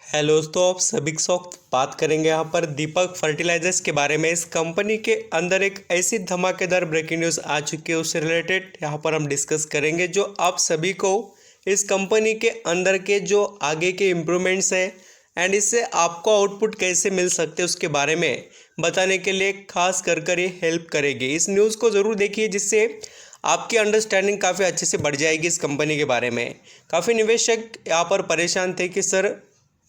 Hello दोस्तों, आप सभी के साथ बात करेंगे यहाँ पर दीपक फर्टिलाइजर्स के बारे में। इस कंपनी के अंदर एक ऐसी धमाकेदार ब्रेकिंग न्यूज़ आ चुकी है, उससे रिलेटेड यहाँ पर हम डिस्कस करेंगे, जो आप सभी को इस कंपनी के अंदर के जो आगे के इम्प्रूवमेंट्स हैं एंड इससे आपको आउटपुट कैसे मिल सकते हैं उसके बारे में बताने के लिए खास कर ये हेल्प करेगी। इस न्यूज़ को ज़रूर देखिए, जिससे आपकी अंडरस्टैंडिंग काफ़ी अच्छे से बढ़ जाएगी इस कंपनी के बारे में। काफ़ी निवेशक यहाँ पर परेशान थे कि सर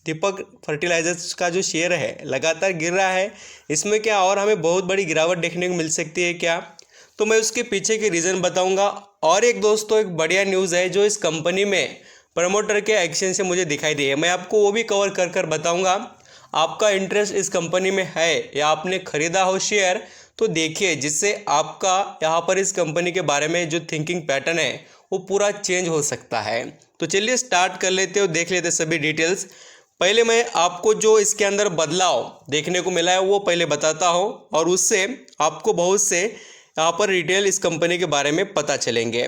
दीपक फर्टिलाइजर्स का जो शेयर है लगातार गिर रहा है, इसमें क्या और हमें बहुत बड़ी गिरावट देखने को मिल सकती है क्या? तो मैं उसके पीछे के रीज़न बताऊंगा। और एक दोस्तों, एक बढ़िया न्यूज़ है जो इस कंपनी में प्रमोटर के एक्शन से मुझे दिखाई दी है, मैं आपको वो भी कवर कर बताऊंगा। आपका इंटरेस्ट इस कंपनी में है या आपने ख़रीदा हो शेयर, तो देखिए, जिससे आपका यहाँ पर इस कंपनी के बारे में जो थिंकिंग पैटर्न है वो पूरा चेंज हो सकता है। तो चलिए स्टार्ट कर लेते हो, देख लेते सभी डिटेल्स। पहले मैं आपको जो इसके अंदर बदलाव देखने को मिला है वो पहले बताता हूँ, और उससे आपको बहुत से यहाँ पर डिटेल इस कंपनी के बारे में पता चलेंगे।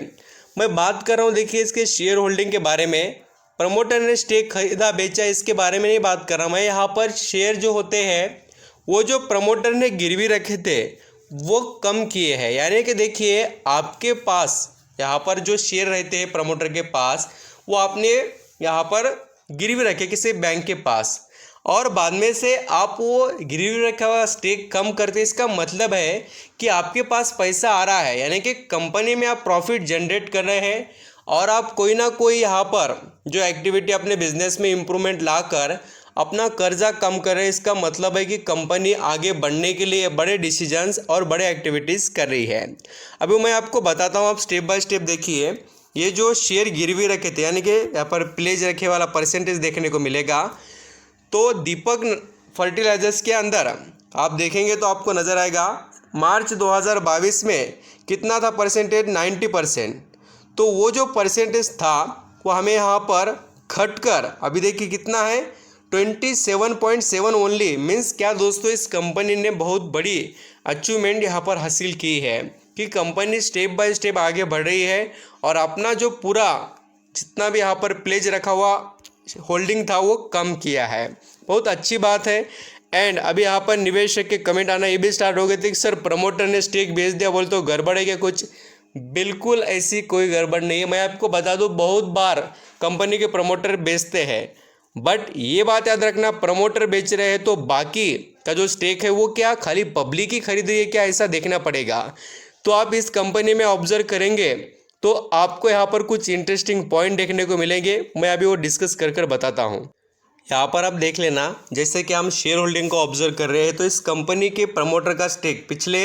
मैं बात कर रहा हूँ, देखिए, इसके शेयर होल्डिंग के बारे में। प्रमोटर ने स्टेक खरीदा बेचा, इसके बारे में नहीं बात कर रहा मैं। यहाँ पर शेयर जो होते हैं वो जो प्रमोटर ने गिरवी रखे थे वो कम किए हैं, यानी कि देखिए, आपके पास यहाँ पर जो शेयर रहते हैं प्रमोटर के पास, वो आपने यहाँ पर गिरवी रखे किसी बैंक के पास, और बाद में से आप वो गिरवी रखा हुआ स्टेक कम करते। इसका मतलब है कि आपके पास पैसा आ रहा है, यानी कि कंपनी में आप प्रॉफिट जनरेट कर रहे हैं, और आप कोई ना कोई यहाँ पर जो एक्टिविटी अपने बिजनेस में इम्प्रूवमेंट लाकर अपना कर्जा कम कर रहे हैं। इसका मतलब है कि कंपनी आगे बढ़ने के लिए बड़े डिसीजंस और बड़े एक्टिविटीज़ कर रही है। अभी मैं आपको बताता हूँ, आप स्टेप बाय स्टेप देखिए। ये जो शेयर गिरवी रखे थे, यानी कि यहाँ पर प्लेज रखे वाला परसेंटेज देखने को मिलेगा। तो दीपक फर्टिलाइजर्स के अंदर आप देखेंगे तो आपको नज़र आएगा मार्च 2022 में कितना था परसेंटेज, 90%। तो वो जो परसेंटेज था वो हमें यहाँ पर घटकर अभी देखिए कितना है, 27.7 ओनली। मीन्स क्या दोस्तों, इस कंपनी ने बहुत बड़ी अचीवमेंट यहाँ पर हासिल की है कि कंपनी स्टेप बाय स्टेप आगे बढ़ रही है, और अपना जो पूरा जितना भी यहाँ पर प्लेज रखा हुआ होल्डिंग था वो कम किया है। बहुत अच्छी बात है। एंड अभी यहाँ पर निवेशक के कमेंट आना ये भी स्टार्ट हो गए थे कि सर प्रमोटर ने स्टेक बेच दिया, बोल तो गड़बड़ है क्या कुछ? बिल्कुल ऐसी कोई गड़बड़ नहीं है। मैं आपको बता दूं, बहुत बार कंपनी के प्रमोटर बेचते हैं, बट ये बात याद रखना, प्रमोटर बेच रहे हैं तो बाकी का जो स्टेक है वो क्या खाली पब्लिक ही खरीद रही है क्या, ऐसा देखना पड़ेगा। तो आप इस कंपनी में ऑब्जर्व करेंगे तो आपको यहाँ पर कुछ इंटरेस्टिंग पॉइंट देखने को मिलेंगे, मैं अभी वो डिस्कस कर बताता हूँ। यहाँ पर आप देख लेना, जैसे कि हम शेयर होल्डिंग को ऑब्जर्व कर रहे हैं, तो इस कंपनी के प्रमोटर का स्टेक पिछले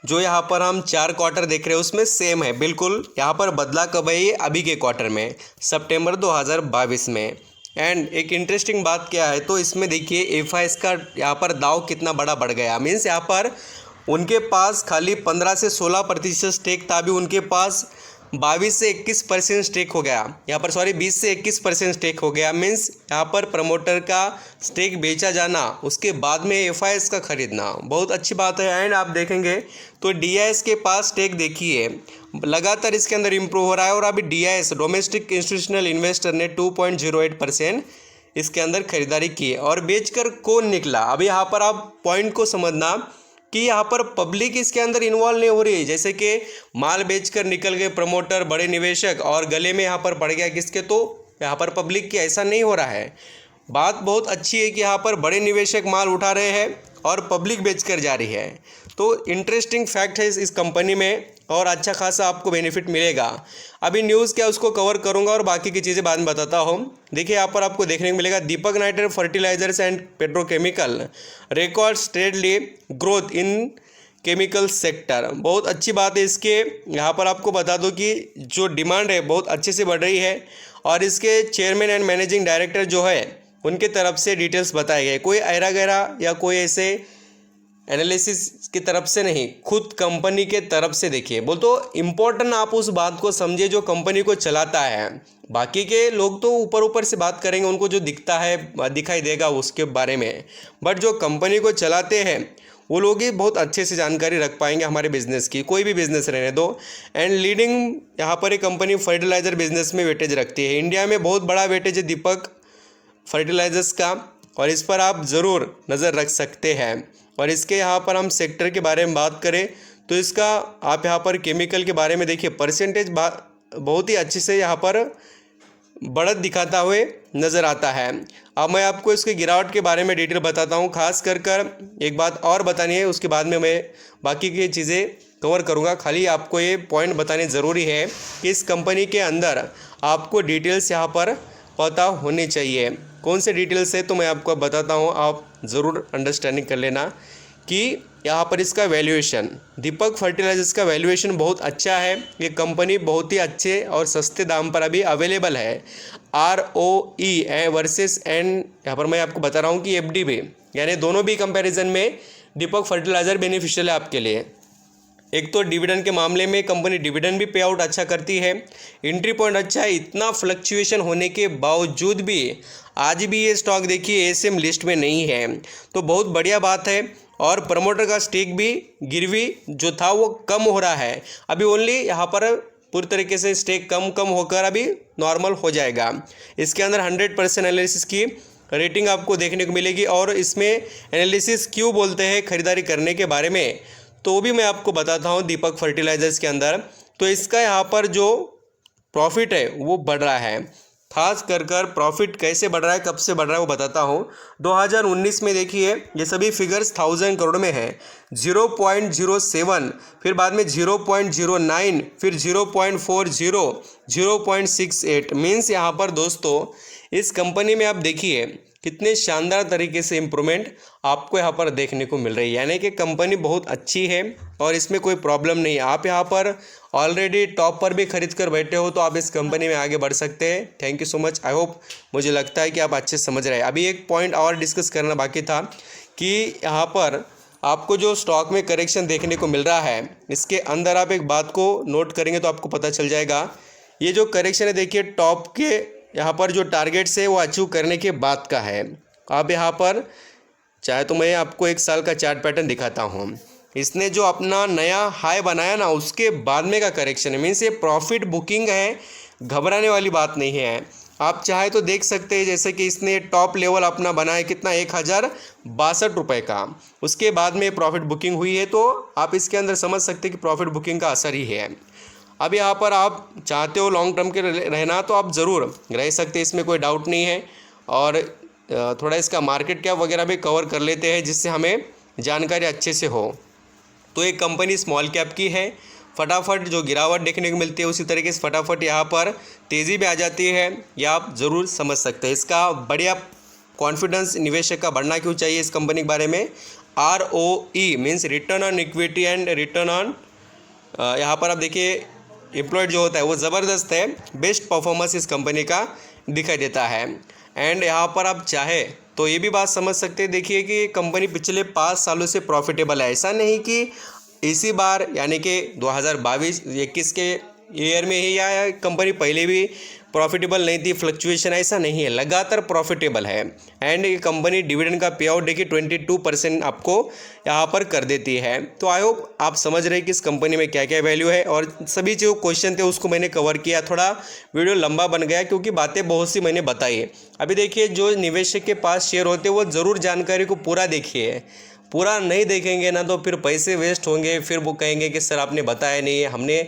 जो यहाँ पर हम 4 क्वार्टर देख रहे हैं उसमें सेम है बिल्कुल। यहाँ पर बदला कब है, ये अभी के क्वार्टर में, सितंबर 2022 में। एंड एक इंटरेस्टिंग बात क्या है, तो इसमें देखिए एफआईएस का यहाँ पर दाव कितना बड़ा बढ़ गया। मीन्स यहाँ पर उनके पास खाली 15 से 16% स्टेक था, अभी उनके पास 22 से 21% स्टेक हो गया। यहाँ पर सॉरी 20 से 21% स्टेक हो गया। मीन्स यहाँ पर प्रमोटर का स्टेक बेचा जाना, उसके बाद में एफआईएस का खरीदना, बहुत अच्छी बात है। एंड आप देखेंगे तो डीआईएस के पास स्टेक देखिए लगातार इसके अंदर इम्प्रूव हो रहा है, और अभी डीआईएस डोमेस्टिक इंस्टीट्यूशनल इन्वेस्टर ने 2.08% इसके अंदर खरीदारी की है। और बेचकर कौन निकला, अभी यहाँ पर आप पॉइंट को समझना कि यहाँ पर पब्लिक इसके अंदर इन्वॉल्व नहीं हो रही है। जैसे कि माल बेचकर निकल गए प्रमोटर, बड़े निवेशक, और गले में यहाँ पर पड़ गया किसके, तो यहाँ पर पब्लिक की, ऐसा नहीं हो रहा है। बात बहुत अच्छी है कि यहाँ पर बड़े निवेशक माल उठा रहे हैं और पब्लिक बेचकर जा रही है। तो इंटरेस्टिंग फैक्ट है इस कंपनी में, और अच्छा खासा आपको बेनिफिट मिलेगा। अभी न्यूज़ क्या उसको कवर करूंगा और बाकी की चीज़ें बाद में बताता हूँ। देखिए यहाँ पर आपको देखने को मिलेगा Deepak nitrate fertilizers and petrochemical record steadily growth in chemical sector. बहुत अच्छी बात है इसके। यहाँ पर आपको बता दो कि जो डिमांड है बहुत अच्छे से बढ़ रही है, और इसके चेयरमैन एंड मैनेजिंग डायरेक्टर जो है उनके तरफ से डिटेल्स बताए गए, कोई ऐरा गैरा या कोई ऐसे एनालिसिस की तरफ से नहीं, खुद कंपनी के तरफ से। देखिए बोल तो इम्पोर्टेंट आप उस बात को समझिए जो कंपनी को चलाता है। बाकी के लोग तो ऊपर ऊपर से बात करेंगे, उनको जो दिखता है दिखाई देगा उसके बारे में, बट जो कंपनी को चलाते हैं वो लोग ही बहुत अच्छे से जानकारी रख पाएंगे हमारे बिज़नेस की, कोई भी बिज़नेस रहने दो। एंड लीडिंग यहाँ पर एक कंपनी फर्टिलाइज़र बिजनेस में वेटेज रखती है। इंडिया में बहुत बड़ा वेटेज है दीपक फर्टिलाइजर्स का, और इस पर आप ज़रूर नज़र रख सकते हैं। और इसके यहाँ पर हम सेक्टर के बारे में बात करें तो इसका आप यहाँ पर केमिकल के बारे में देखिए परसेंटेज बहुत ही अच्छे से यहाँ पर बढ़त दिखाता हुए नज़र आता है। अब मैं आपको इसके गिरावट के बारे में डिटेल बताता हूँ। खास कर एक बात और बतानी है, उसके बाद में मैं बाकी की चीज़ें कवर करूँगा। खाली आपको ये पॉइंट बताने ज़रूरी है कि इस कंपनी के अंदर आपको डिटेल्स यहाँ पर पता होनी चाहिए। कौन से डिटेल्स है तो मैं आपको बताता हूँ, आप ज़रूर अंडरस्टैंडिंग कर लेना कि यहाँ पर इसका वैल्यूएशन, दीपक फर्टिलाइजर्स का वैल्यूएशन बहुत अच्छा है। ये कंपनी बहुत ही अच्छे और सस्ते दाम पर अभी अवेलेबल है। ROE वर्सेस एन, यहाँ पर मैं आपको बता रहा हूँ कि FD भी, यानी दोनों भी कंपैरिजन में दीपक फर्टिलाइजर बेनिफिशियल है आपके लिए। एक तो डिविडेंड के मामले में कंपनी डिविडेंड भी पे आउट अच्छा करती है, एंट्री पॉइंट अच्छा है। इतना फ्लक्चुएशन होने के बावजूद भी आज भी ये स्टॉक देखिए ASM लिस्ट में नहीं है, तो बहुत बढ़िया बात है। और प्रमोटर का स्टेक भी गिरवी जो था वो कम हो रहा है, अभी ओनली यहाँ पर पूरी तरीके से स्टेक कम होकर अभी नॉर्मल हो जाएगा। इसके अंदर 100% एनालिसिस की रेटिंग आपको देखने को मिलेगी। और इसमें एनालिसिस क्यों बोलते हैं खरीदारी करने के बारे में, तो भी मैं आपको बताता हूँ। दीपक फर्टिलाइजर्स के अंदर तो इसका यहाँ पर जो प्रॉफिट है वो बढ़ रहा है। खास कर प्रॉफिट कैसे बढ़ रहा है, कब से बढ़ रहा है वो बताता हूँ। 2019 में देखिए ये सभी फिगर्स 1000 करोड़ में है। 0.07, फिर बाद में 0.09, फिर 0.40, 0.68। मीन्स यहाँ पर दोस्तों इस कंपनी में आप देखिए कितने शानदार तरीके से इम्प्रूवमेंट आपको यहाँ पर देखने को मिल रही है। यानी कि कंपनी बहुत अच्छी है और इसमें कोई प्रॉब्लम नहीं है। आप यहाँ पर ऑलरेडी टॉप पर भी खरीद कर बैठे हो तो आप इस कंपनी में आगे बढ़ सकते हैं। Thank you so much. I hope, मुझे लगता है कि आप अच्छे से समझ रहे हैं। अभी एक पॉइंट और डिस्कस करना बाकी था कि यहाँ पर आपको जो स्टॉक में करेक्शन देखने को मिल रहा है, इसके अंदर आप एक बात को नोट करेंगे तो आपको पता चल जाएगा। ये जो करेक्शन है देखिए टॉप के यहाँ पर जो टारगेट्स है वो अचीव करने के बाद का है। आप यहाँ पर चाहे तो मैं आपको 1 साल का चार्ट पैटर्न दिखाता हूँ। इसने जो अपना नया हाई बनाया ना, उसके बाद में का करेक्शन है। मीन्स ये प्रॉफिट बुकिंग है, घबराने वाली बात नहीं है। आप चाहे तो देख सकते हैं, जैसे कि इसने टॉप लेवल अपना बनाया कितना 1062 रुपये का, उसके बाद में प्रॉफिट बुकिंग हुई है। तो आप इसके अंदर समझ सकते हैं कि प्रॉफिट बुकिंग का असर ही है। अब यहाँ पर आप चाहते हो लॉन्ग टर्म के रहना तो आप ज़रूर रह सकते हैं, इसमें कोई डाउट नहीं है। और थोड़ा इसका मार्केट कैप वगैरह भी कवर कर लेते हैं जिससे हमें जानकारी अच्छे से हो। तो एक कंपनी स्मॉल कैप की है, फटाफट जो गिरावट देखने को मिलती है उसी तरीके से फटाफट यहाँ पर तेज़ी में आ जाती है, यह आप ज़रूर समझ सकते हैं। इसका बढ़िया कॉन्फिडेंस निवेशक का बढ़ना क्यों चाहिए इस कंपनी के बारे में। ROE means return on equity and return on, यहाँ पर आप देखिए एम्प्लॉयड जो होता है वो ज़बरदस्त है। बेस्ट परफॉर्मेंस इस कंपनी का दिखाई देता है। एंड यहाँ पर आप चाहे तो ये भी बात समझ सकते हैं, देखिए कि कंपनी पिछले 5 सालों से प्रॉफिटेबल है। ऐसा नहीं कि इसी बार यानी कि 2022-21 के ईयर में ही या कंपनी पहले भी प्रॉफिटेबल नहीं थी, फ्लक्चुएशन ऐसा नहीं है, लगातार प्रॉफिटेबल है। एंड ये कंपनी डिविडेंड का पे आउट देखिए 22% आपको यहाँ पर कर देती है। तो आई होप आप समझ रहे हैं कि इस कंपनी में क्या क्या वैल्यू है। और सभी जो क्वेश्चन थे उसको मैंने कवर किया। थोड़ा वीडियो लंबा बन गया क्योंकि बातें बहुत सी मैंने बताई। अभी देखिए जो निवेशक के पास शेयर होते हैं वो ज़रूर जानकारी को पूरा देखिए, पूरा नहीं देखेंगे ना तो फिर पैसे वेस्ट होंगे। फिर वो कहेंगे कि सर आपने बताया नहीं है। हमने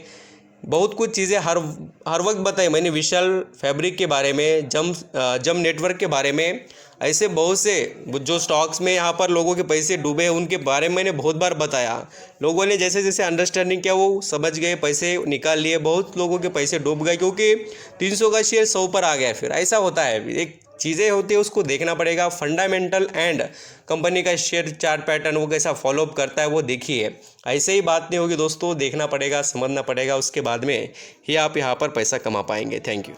बहुत कुछ चीज़ें हर वक्त बताई। मैंने विशाल फैब्रिक के बारे में, जम नेटवर्क के बारे में, ऐसे बहुत से जो स्टॉक्स में यहाँ पर लोगों के पैसे डूबे हैं उनके बारे में मैंने बहुत बार बताया। लोगों ने जैसे जैसे अंडरस्टैंडिंग किया वो समझ गए, पैसे निकाल लिए। बहुत लोगों के पैसे डूब गए क्योंकि 300 का शेयर 100 पर आ गया। फिर ऐसा होता है, एक चीज़ें होती है उसको देखना पड़ेगा। फंडामेंटल एंड कंपनी का शेयर चार्ट पैटर्न वो कैसा फॉलोअप करता है वो देखिए। ऐसे ही बात नहीं होगी दोस्तों, देखना पड़ेगा, समझना पड़ेगा, उसके बाद में ही आप यहाँ पर पैसा कमा पाएंगे। Thank you.